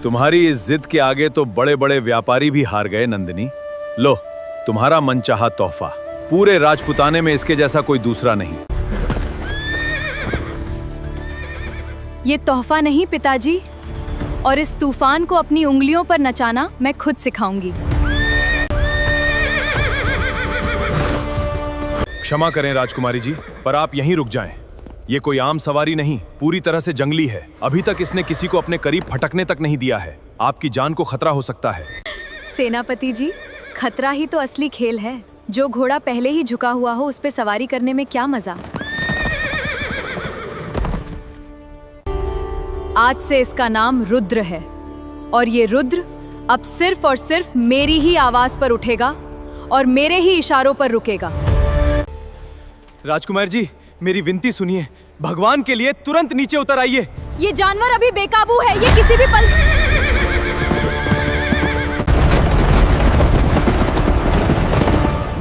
तुम्हारी इस जिद के आगे तो बड़े बड़े व्यापारी भी हार गए नंदिनी। लो, तुम्हारा मनचाहा तोहफा। पूरे राजपुताने में इसके जैसा कोई दूसरा नहीं। ये तोहफा नहीं पिताजी, और इस तूफान को अपनी उंगलियों पर नचाना मैं खुद सिखाऊंगी। क्षमा करें राजकुमारी जी, पर आप यहीं रुक जाएं। ये कोई आम सवारी नहीं, पूरी तरह से जंगली है। अभी तक इसने किसी को अपने करीब फटकने तक नहीं दिया है। आपकी जान को खतरा हो सकता है। सेनापति जी, खतरा ही तो असली खेल है। जो घोड़ा पहले ही झुका हुआ हो उस पे सवारी करने में क्या मजा। आज से इसका नाम रुद्र है, और ये रुद्र अब सिर्फ और सिर्फ मेरी ही आवाज पर उठेगा और मेरे ही इशारों पर रुकेगा। राजकुमार जी, मेरी विनती सुनिए। भगवान के लिए तुरंत नीचे उतर आइए। ये जानवर अभी बेकाबू है, ये किसी भी पल।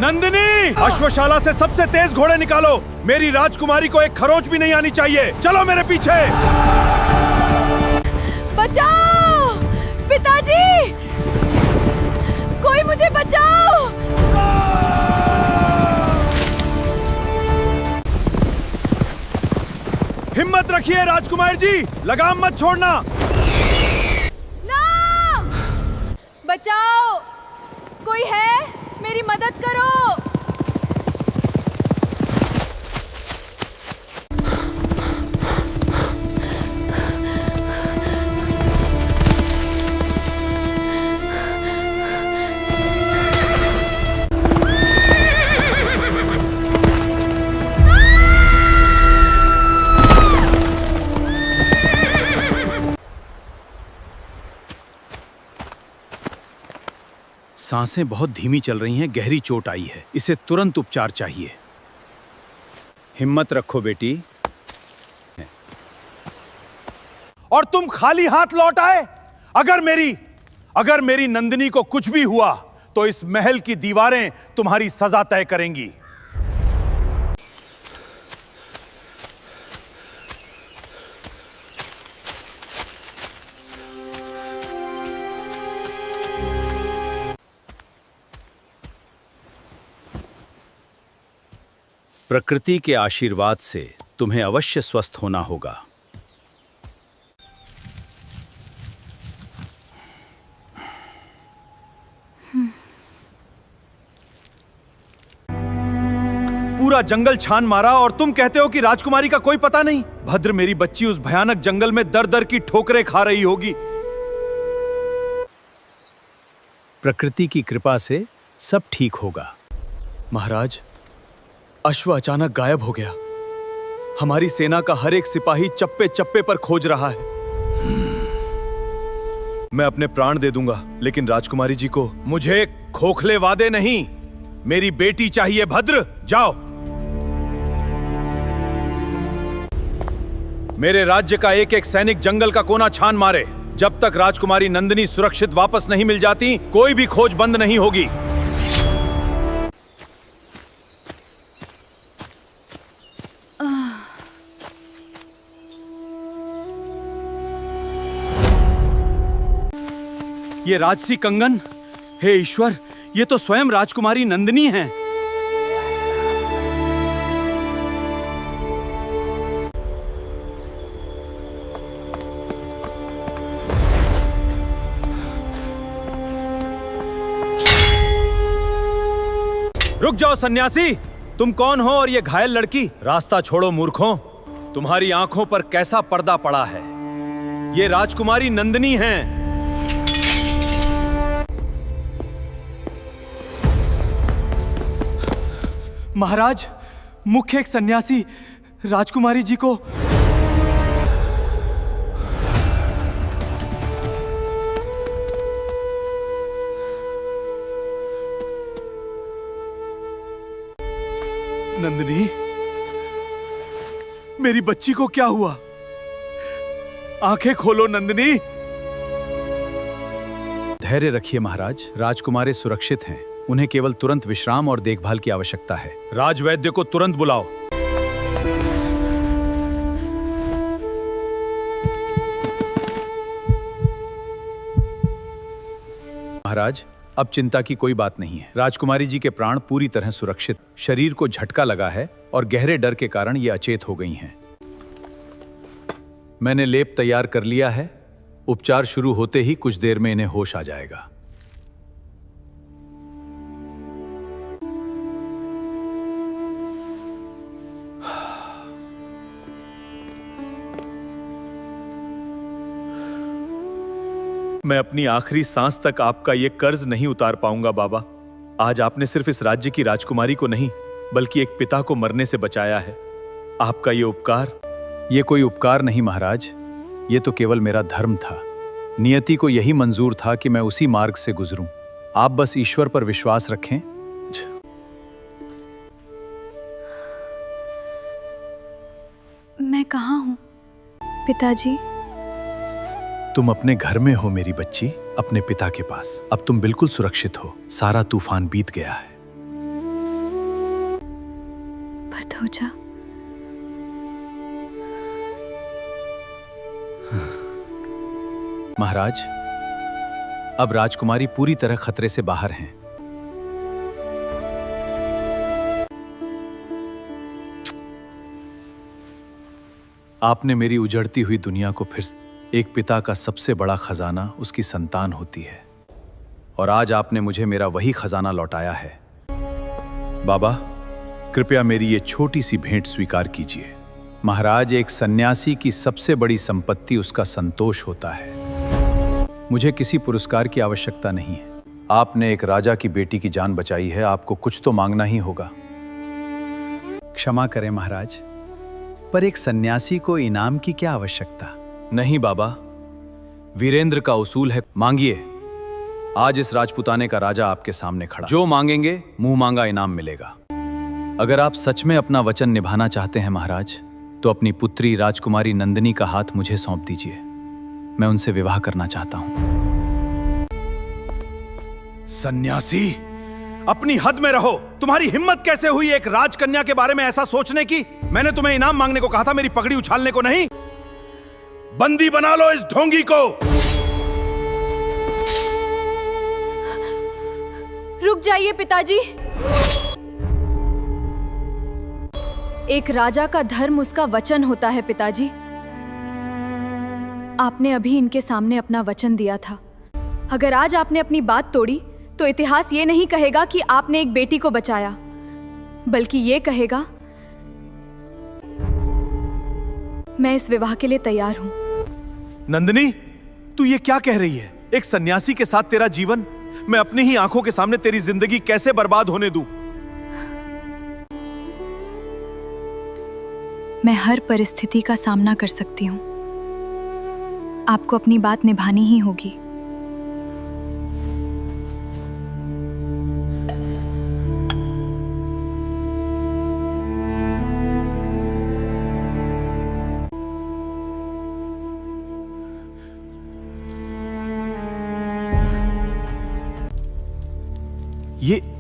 नंदिनी, अश्वशाला से सबसे तेज घोड़े निकालो। मेरी राजकुमारी को एक खरोंच भी नहीं आनी चाहिए। चलो मेरे पीछे। बचाओ पिताजी, कोई मुझे बचाओ। हिम्मत रखिए राजकुमार जी, लगाम मत छोड़ना। ना! बचाओ, कोई है? मेरी मदद करो। सांसें बहुत धीमी चल रही हैं, गहरी चोट आई है। इसे तुरंत उपचार चाहिए। हिम्मत रखो बेटी। और तुम खाली हाथ लौट आए? अगर मेरी नंदिनी को कुछ भी हुआ तो इस महल की दीवारें तुम्हारी सजा तय करेंगी। प्रकृति के आशीर्वाद से तुम्हें अवश्य स्वस्थ होना होगा। पूरा जंगल छान मारा और तुम कहते हो कि राजकुमारी का कोई पता नहीं। भद्र, मेरी बच्ची उस भयानक जंगल में दर दर की ठोकरें खा रही होगी। प्रकृति की कृपा से सब ठीक होगा। महाराज, अश्व अचानक गायब हो गया। हमारी सेना का हर एक सिपाही चप्पे चप्पे पर खोज रहा है। मैं अपने प्राण दे दूंगा, लेकिन राजकुमारी जी को। मुझे खोखले वादे नहीं, मेरी बेटी चाहिए। भद्र, जाओ। मेरे राज्य का एक एक सैनिक जंगल का कोना छान मारे। जब तक राजकुमारी नंदिनी सुरक्षित वापस नहीं मिल जाती, कोई भी खोज बंद नहीं होगी। ये राजसी कंगन, हे ईश्वर, ये तो स्वयं राजकुमारी नंदिनी हैं। रुक जाओ सन्यासी, तुम कौन हो और ये घायल लड़की? रास्ता छोड़ो मूर्खों, तुम्हारी आंखों पर कैसा पर्दा पड़ा है। ये राजकुमारी नंदिनी हैं। महाराज, मुख्य एक सन्यासी राजकुमारी जी को। नंदिनी, मेरी बच्ची को क्या हुआ? आंखें खोलो नंदिनी। धैर्य रखिए महाराज, राजकुमारी सुरक्षित हैं। उन्हें केवल तुरंत विश्राम और देखभाल की आवश्यकता है। राजवैद्य को तुरंत बुलाओ। महाराज, अब चिंता की कोई बात नहीं है। राजकुमारी जी के प्राण पूरी तरह सुरक्षित। शरीर को झटका लगा है और गहरे डर के कारण ये अचेत हो गई हैं। मैंने लेप तैयार कर लिया है। उपचार शुरू होते ही कुछ देर में इन्हें होश आ जाएगा। मैं अपनी आखिरी सांस तक आपका ये कर्ज नहीं उतार पाऊंगा बाबा। आज आपने सिर्फ इस राज्य की राजकुमारी को नहीं, बल्कि एक पिता को मरने से बचाया है। आपका ये उपकार, ये कोई उपकार नहीं महाराज, ये तो केवल मेरा धर्म था। नियति को यही मंजूर था कि मैं उसी मार्ग से गुजरूं। आप बस ईश्वर पर विश्वास रखें। मैं कहाँ हूँ पिताजी? तुम अपने घर में हो मेरी बच्ची, अपने पिता के पास। अब तुम बिल्कुल सुरक्षित हो। सारा तूफान बीत गया है। परतोजा, महाराज, अब राजकुमारी पूरी तरह खतरे से बाहर हैं। आपने मेरी उजड़ती हुई दुनिया को फिर एक पिता का सबसे बड़ा खजाना उसकी संतान होती है, और आज आपने मुझे मेरा वही खजाना लौटाया है। बाबा, कृपया मेरी ये छोटी सी भेंट स्वीकार कीजिए। महाराज, एक सन्यासी की सबसे बड़ी संपत्ति उसका संतोष होता है। मुझे किसी पुरस्कार की आवश्यकता नहीं है। आपने एक राजा की बेटी की जान बचाई है, आपको कुछ तो मांगना ही होगा। क्षमा करें महाराज, पर एक सन्यासी को इनाम की क्या आवश्यकता? नहीं बाबा, वीरेंद्र का उसूल है, मांगिए। आज इस राजपुताने का राजा आपके सामने खड़ा, जो मांगेंगे मुंह मांगा इनाम मिलेगा। अगर आप सच में अपना वचन निभाना चाहते हैं महाराज, तो अपनी पुत्री राजकुमारी नंदिनी का हाथ मुझे सौंप दीजिए। मैं उनसे विवाह करना चाहता हूं। सन्यासी, अपनी हद में रहो। तुम्हारी हिम्मत कैसे हुई एक राजकन्या के बारे में ऐसा सोचने की? मैंने तुम्हें इनाम मांगने को कहा था, मेरी पगड़ी उछालने को नहीं। बंदी बना लो इस ढोंगी को। रुक जाइए पिताजी। एक राजा का धर्म उसका वचन होता है पिताजी। आपने अभी इनके सामने अपना वचन दिया था। अगर आज आपने अपनी बात तोड़ी तो इतिहास ये नहीं कहेगा कि आपने एक बेटी को बचाया, बल्कि ये कहेगा मैं इस विवाह के लिए तैयार हूं। नंदिनी, तू ये क्या कह रही है? एक सन्यासी के साथ तेरा जीवन? मैं अपनी ही आंखों के सामने तेरी जिंदगी कैसे बर्बाद होने दूं? मैं हर परिस्थिति का सामना कर सकती हूँ। आपको अपनी बात निभानी ही होगी।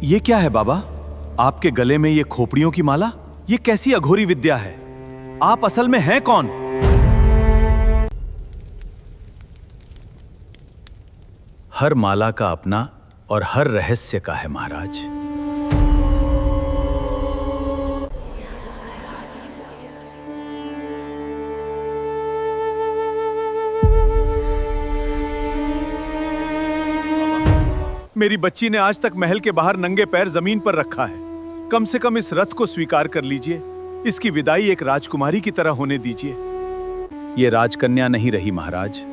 ये क्या है बाबा? आपके गले में ये खोपड़ियों की माला? ये कैसी अघोरी विद्या है? आप असल में हैं कौन? हर माला का अपना और हर रहस्य का है महाराज। मेरी बच्ची ने आज तक महल के बाहर नंगे पैर जमीन पर रखा है। कम से कम इस रथ को स्वीकार कर लीजिए। इसकी विदाई एक राजकुमारी की तरह होने दीजिए। ये राजकन्या नहीं रही महाराज।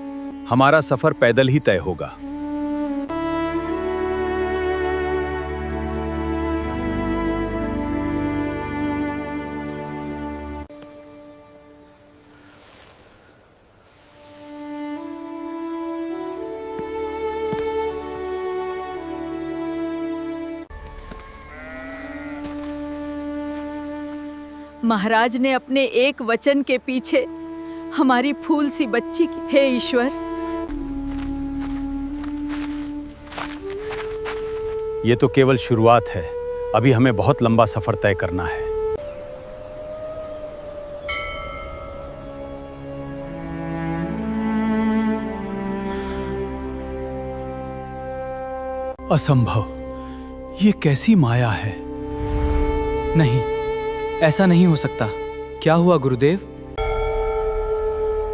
हमारा सफर पैदल ही तय होगा। महाराज ने अपने एक वचन के पीछे हमारी फूल सी बच्ची की, हे ईश्वर। ये तो केवल शुरुआत है। अभी हमें बहुत लंबा सफर तय करना है। असंभव, ये कैसी माया है? नहीं, ऐसा नहीं हो सकता। क्या हुआ गुरुदेव?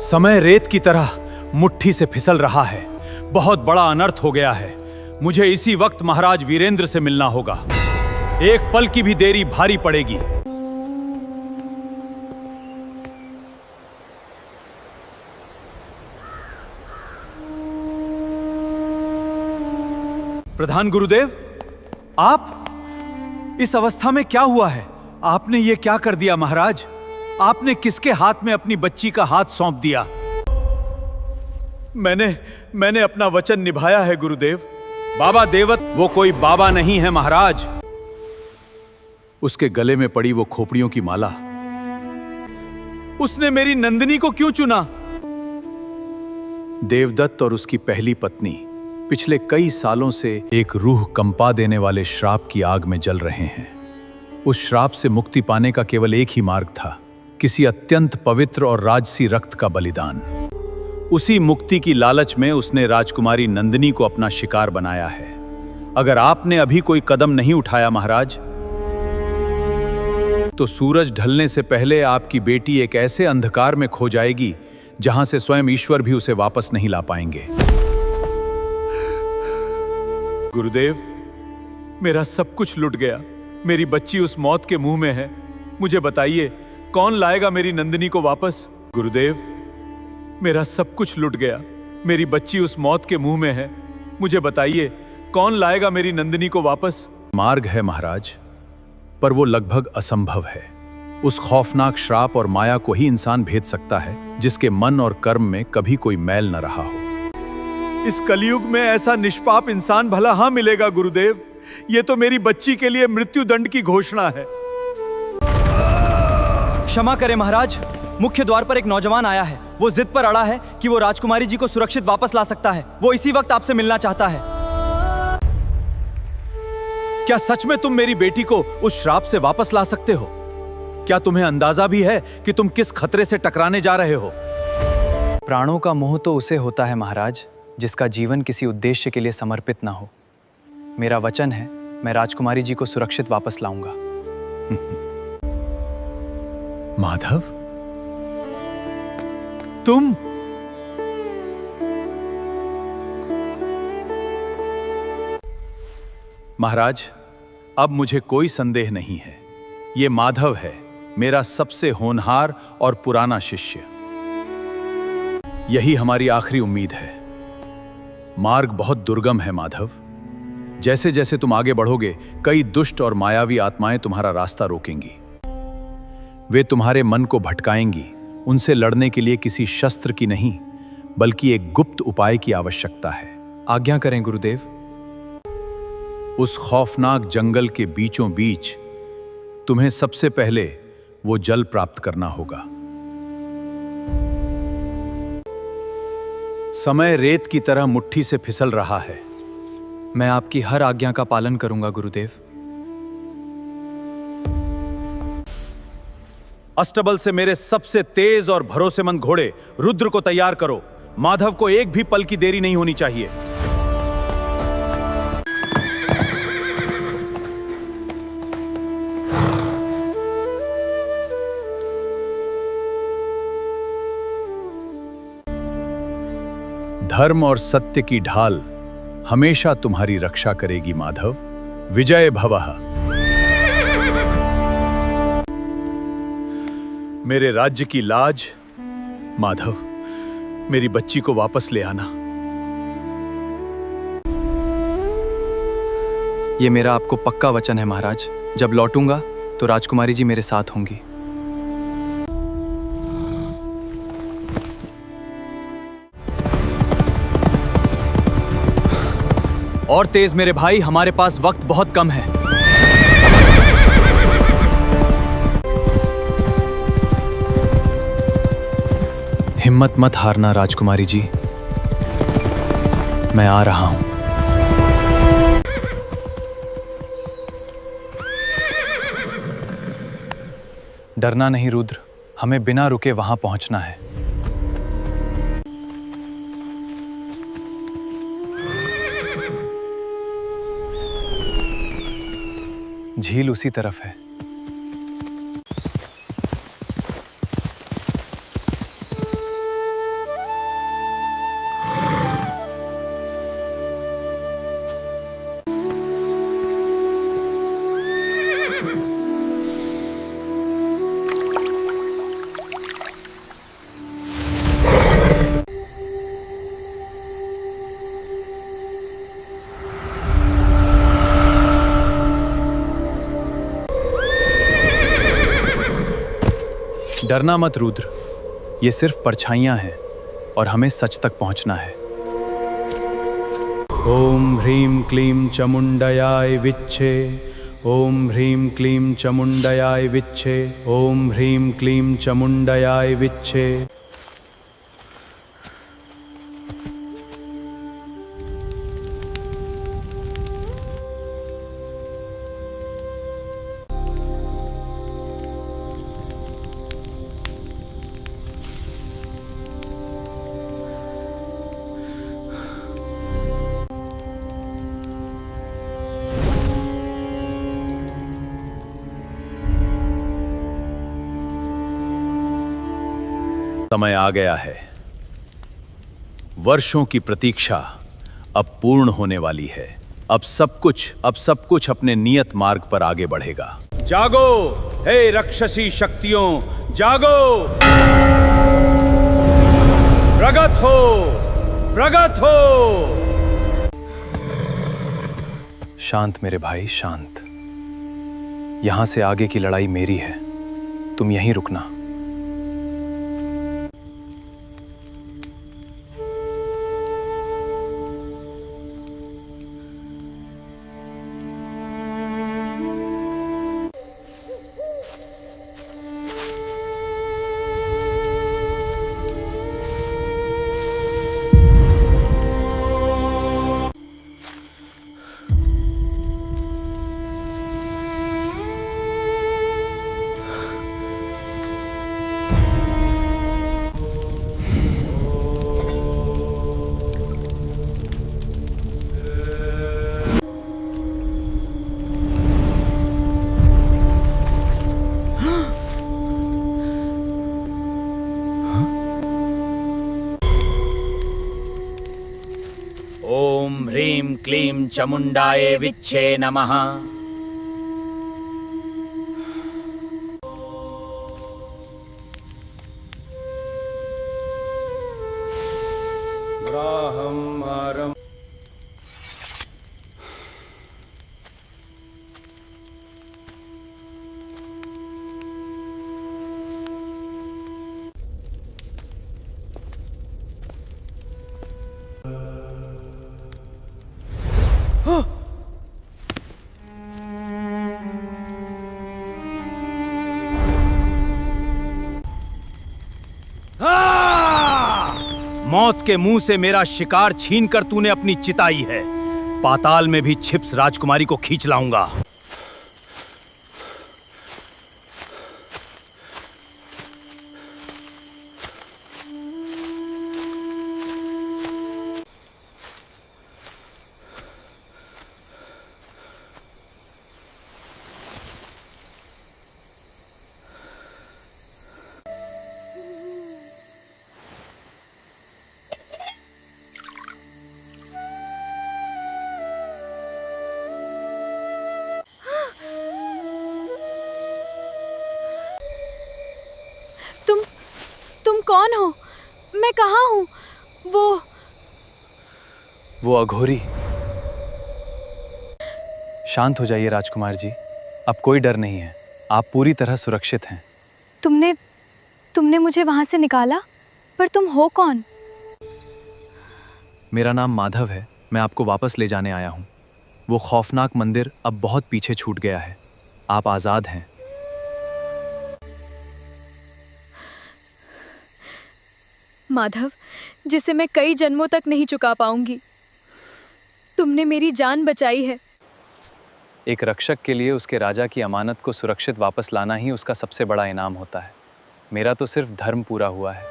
समय रेत की तरह मुट्ठी से फिसल रहा है। बहुत बड़ा अनर्थ हो गया है। मुझे इसी वक्त महाराज वीरेंद्र से मिलना होगा। एक पल की भी देरी भारी पड़ेगी। प्रधान गुरुदेव, आप इस अवस्था में क्या हुआ है? आपने ये क्या कर दिया महाराज? आपने किसके हाथ में अपनी बच्ची का हाथ सौंप दिया? मैंने अपना वचन निभाया है गुरुदेव। बाबा देवत वो कोई बाबा नहीं है महाराज। उसके गले में पड़ी वो खोपड़ियों की माला, उसने मेरी नंदिनी को क्यों चुना? देवदत्त और उसकी पहली पत्नी पिछले कई सालों से एक रूह कंपा देने वाले श्राप की आग में जल रहे हैं। उस श्राप से मुक्ति पाने का केवल एक ही मार्ग था, किसी अत्यंत पवित्र और राजसी रक्त का बलिदान। उसी मुक्ति की लालच में उसने राजकुमारी नंदिनी को अपना शिकार बनाया है। अगर आपने अभी कोई कदम नहीं उठाया महाराज, तो सूरज ढलने से पहले आपकी बेटी एक ऐसे अंधकार में खो जाएगी जहां से स्वयं ईश्वर भी उसे वापस नहीं ला पाएंगे। गुरुदेव, मेरा सब कुछ लुट गया। मेरी बच्ची उस मौत के मुंह में है। मुझे बताइए, कौन लाएगा मेरी नंदिनी को वापस? गुरुदेव, मेरा सब कुछ लुट गया। मेरी बच्ची उस मौत के मुंह में है। मुझे बताइए, कौन लाएगा मेरी नंदिनी को वापस? मार्ग है महाराज, पर वो लगभग असंभव है। उस खौफनाक श्राप और माया को ही इंसान भेद सकता है जिसके मन और कर्म में कभी कोई मैल न रहा हो। इस कलयुग में ऐसा निष्पाप इंसान भला हाँ मिलेगा गुरुदेव? ये तो मेरी बच्ची के लिए मृत्युदंड की घोषणा है। क्षमा करें महाराज, मुख्य द्वार पर एक नौजवान आया है। वो जिद पर अड़ा है कि वो राजकुमारी जी को सुरक्षित वापस ला सकता है। वो इसी वक्त आपसे मिलना चाहता है। क्या सच में तुम मेरी बेटी को उस श्राप से वापस ला सकते हो? क्या तुम्हें अंदाजा भी है कि तुम किस खतरे से टकराने जा रहे हो? प्राणों का मोह तो उसे होता है महाराज जिसका जीवन किसी उद्देश्य के लिए समर्पित ना हो। मेरा वचन है, मैं राजकुमारी जी को सुरक्षित वापस लाऊंगा। माधव, तुम? महाराज, अब मुझे कोई संदेह नहीं है। ये माधव है, मेरा सबसे होनहार और पुराना शिष्य। यही हमारी आखिरी उम्मीद है। मार्ग बहुत दुर्गम है माधव। जैसे जैसे तुम आगे बढ़ोगे, कई दुष्ट और मायावी आत्माएं तुम्हारा रास्ता रोकेंगी। वे तुम्हारे मन को भटकाएंगी। उनसे लड़ने के लिए किसी शस्त्र की नहीं, बल्कि एक गुप्त उपाय की आवश्यकता है। आज्ञा करें गुरुदेव। उस खौफनाक जंगल के बीचों बीच तुम्हें सबसे पहले वो जल प्राप्त करना होगा। समय रेत की तरह मुट्ठी से फिसल रहा है। मैं आपकी हर आज्ञा का पालन करूंगा गुरुदेव। अष्टबल से मेरे सबसे तेज और भरोसेमंद घोड़े रुद्र को तैयार करो। माधव को एक भी पल की देरी नहीं होनी चाहिए। धर्म और सत्य की ढाल हमेशा तुम्हारी रक्षा करेगी माधव। विजय भवः। मेरे राज्य की लाज, माधव, मेरी बच्ची को वापस ले आना। ये मेरा आपको पक्का वचन है महाराज। जब लौटूंगा तो राजकुमारी जी मेरे साथ होंगी। और तेज मेरे भाई, हमारे पास वक्त बहुत कम है। हिम्मत मत हारना राजकुमारी जी, मैं आ रहा हूं। डरना नहीं रुद्र, हमें बिना रुके वहां पहुंचना है। झील उसी तरफ है। डरना मत रुद्र, ये सिर्फ परछाइयां हैं और हमें सच तक पहुंचना है। ओम ह्रीं क्लीं चामुंडयाय विच्छे। ओम ह्रीं क्लीं चामुंडयाय विच्छे। ओम ह्रीं क्लीं चामुंडयाय विच्छे। समय आ गया है। वर्षों की प्रतीक्षा अब पूर्ण होने वाली है। अब सब कुछ अपने नियत मार्ग पर आगे बढ़ेगा। जागो हे राक्षसी शक्तियों, जागो! प्रगट हो, प्रगट हो! शांत मेरे भाई, शांत। यहां से आगे की लड़ाई मेरी है, तुम यहीं रुकना। ओम ह्रीं क्लीं चामुंडाय विच्छे नमः। मौत के मुंह से मेरा शिकार छीनकर तूने अपनी चिताई है। पाताल में भी छिप्स राजकुमारी को खींच लाऊंगा। तुम कौन हो? मैं कहाँ हूँ? वो अघोरी। शांत हो जाइए राजकुमार जी, अब कोई डर नहीं है। आप पूरी तरह सुरक्षित हैं। तुमने मुझे वहां से निकाला, पर तुम हो कौन? मेरा नाम माधव है। मैं आपको वापस ले जाने आया हूँ। वो खौफनाक मंदिर अब बहुत पीछे छूट गया है। आप आज़ाद हैं। माधव, जिसे मैं कई जन्मों तक नहीं चुका पाऊंगी, तुमने मेरी जान बचाई है। एक रक्षक के लिए उसके राजा की अमानत को सुरक्षित वापस लाना ही उसका सबसे बड़ा इनाम होता है। मेरा तो सिर्फ धर्म पूरा हुआ है।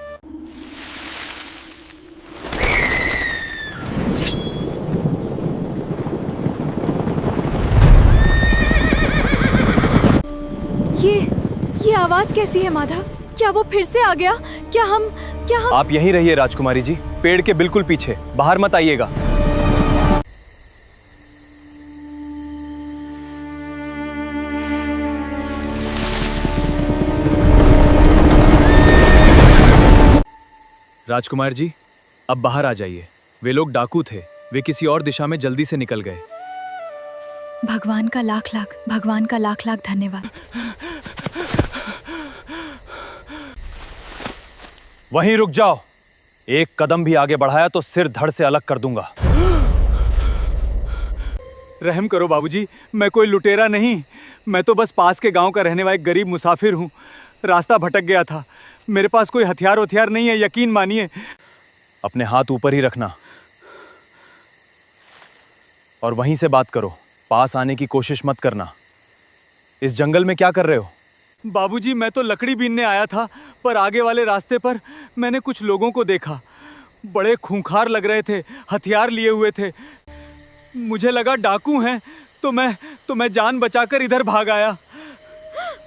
ये आवाज कैसी है माधव? क्या वो फिर से आ गया? क्या हम आप यहीं रहिए राजकुमारी जी, पेड़ के बिल्कुल पीछे, बाहर मत आइएगा। राजकुमार जी, अब बाहर आ जाइए। वे लोग डाकू थे, वे किसी और दिशा में जल्दी से निकल गए। भगवान का लाख लाख धन्यवाद। वहीं रुक जाओ, एक कदम भी आगे बढ़ाया तो सिर धड़ से अलग कर दूंगा। रहम करो बाबूजी, मैं कोई लुटेरा नहीं। मैं तो बस पास के गांव का रहने वाला एक गरीब मुसाफिर हूँ। रास्ता भटक गया था। मेरे पास कोई हथियार नहीं है, यकीन मानिए। अपने हाथ ऊपर ही रखना और वहीं से बात करो, पास आने की कोशिश मत करना। इस जंगल में क्या कर रहे हो? बाबूजी, मैं तो लकड़ी बीनने आया था, पर आगे वाले रास्ते पर मैंने कुछ लोगों को देखा। बड़े खूंखार लग रहे थे, हथियार लिए हुए थे। मुझे लगा डाकू हैं, तो मैं जान बचाकर इधर भाग आया।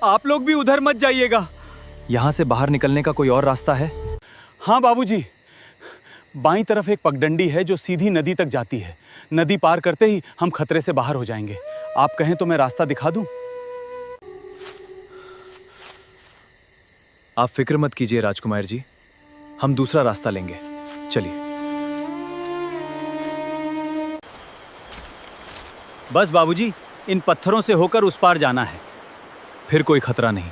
आप लोग भी उधर मत जाइएगा। यहां से बाहर निकलने का कोई और रास्ता है? हाँ बाबूजी, बाईं तरफ एक पगडंडी है जो सीधी नदी तक जाती है। नदी पार करते ही हम खतरे से बाहर हो जाएंगे। आप कहें तो मैं रास्ता दिखा दूं? आप फिक्र मत कीजिए राजकुमार जी, हम दूसरा रास्ता लेंगे। चलिए। बस बाबूजी, इन पत्थरों से होकर उस पार जाना है। फिर कोई खतरा नहीं।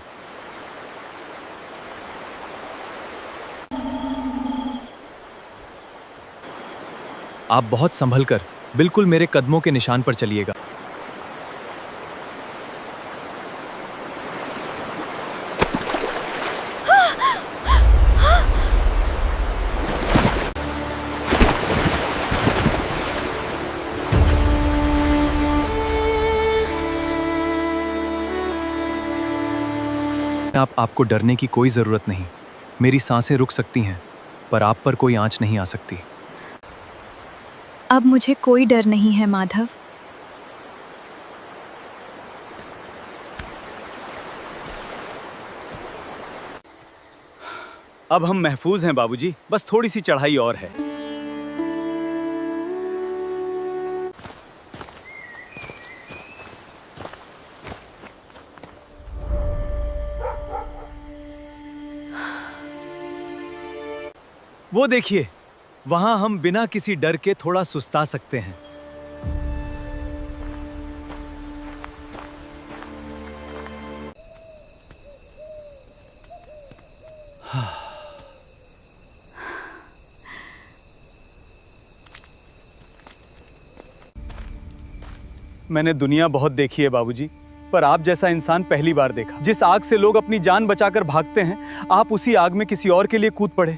आप बहुत संभल कर बिल्कुल मेरे कदमों के निशान पर चलिएगा। आपको डरने की कोई जरूरत नहीं। मेरी सांसें रुक सकती हैं, पर आप पर कोई आंच नहीं आ सकती। अब मुझे कोई डर नहीं है माधव। अब हम महफूज हैं बाबूजी, बस थोड़ी सी चढ़ाई और है। वो देखिए, वहां हम बिना किसी डर के थोड़ा सुस्ता सकते हैं। मैंने दुनिया बहुत देखी है बाबूजी, पर आप जैसा इंसान पहली बार देखा। जिस आग से लोग अपनी जान बचाकर भागते हैं, आप उसी आग में किसी और के लिए कूद पड़े।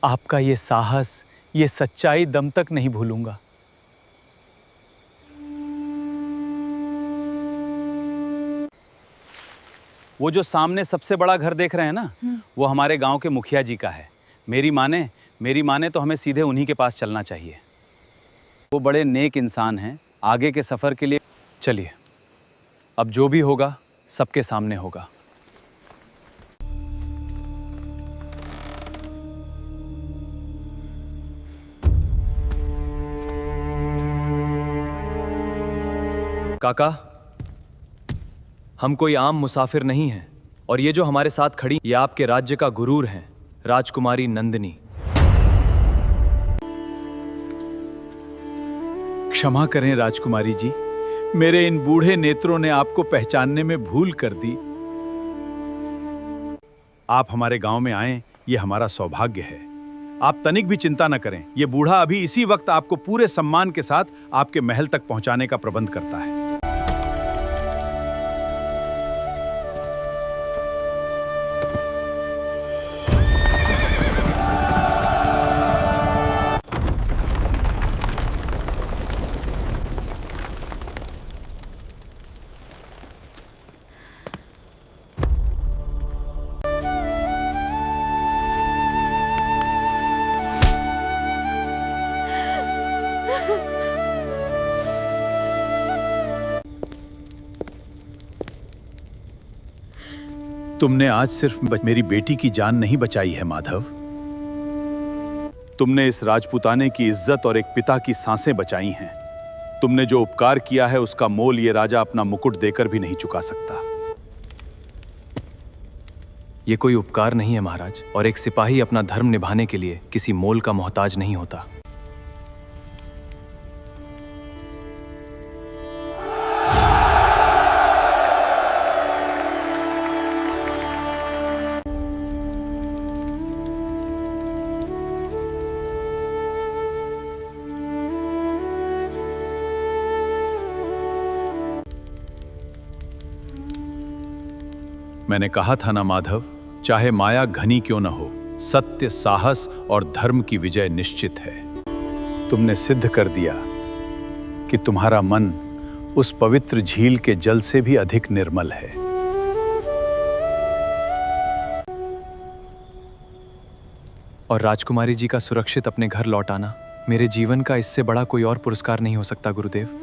आपका ये साहस, ये सच्चाई दम तक नहीं भूलूंगा। वो जो सामने सबसे बड़ा घर देख रहे हैं ना, वो हमारे गांव के मुखिया जी का है। मेरी माने तो हमें सीधे उन्हीं के पास चलना चाहिए। वो बड़े नेक इंसान हैं। आगे के सफर के लिए चलिए, अब जो भी होगा सबके सामने होगा। काका, हम कोई आम मुसाफिर नहीं हैं, और ये जो हमारे साथ खड़ी, ये आपके राज्य का गुरूर हैं, राजकुमारी नंदिनी। क्षमा करें राजकुमारी जी, मेरे इन बूढ़े नेत्रों ने आपको पहचानने में भूल कर दी। आप हमारे गांव में आए, ये हमारा सौभाग्य है। आप तनिक भी चिंता न करें, ये बूढ़ा अभी इसी वक्त आपको पूरे सम्मान के साथ आपके महल तक पहुंचाने का प्रबंध करता है। तुमने आज सिर्फ मेरी बेटी की जान नहीं बचाई है माधव, तुमने इस राजपुताने की इज्जत और एक पिता की सांसें बचाई हैं। तुमने जो उपकार किया है उसका मोल ये राजा अपना मुकुट देकर भी नहीं चुका सकता। ये कोई उपकार नहीं है महाराज, और एक सिपाही अपना धर्म निभाने के लिए किसी मोल का मोहताज नहीं होता। मैंने कहा था ना माधव, चाहे माया घनी क्यों न हो, सत्य, साहस और धर्म की विजय निश्चित है। तुमने सिद्ध कर दिया कि तुम्हारा मन उस पवित्र झील के जल से भी अधिक निर्मल है। और राजकुमारी जी का सुरक्षित अपने घर लौट आना मेरे जीवन का इससे बड़ा कोई और पुरस्कार नहीं हो सकता गुरुदेव।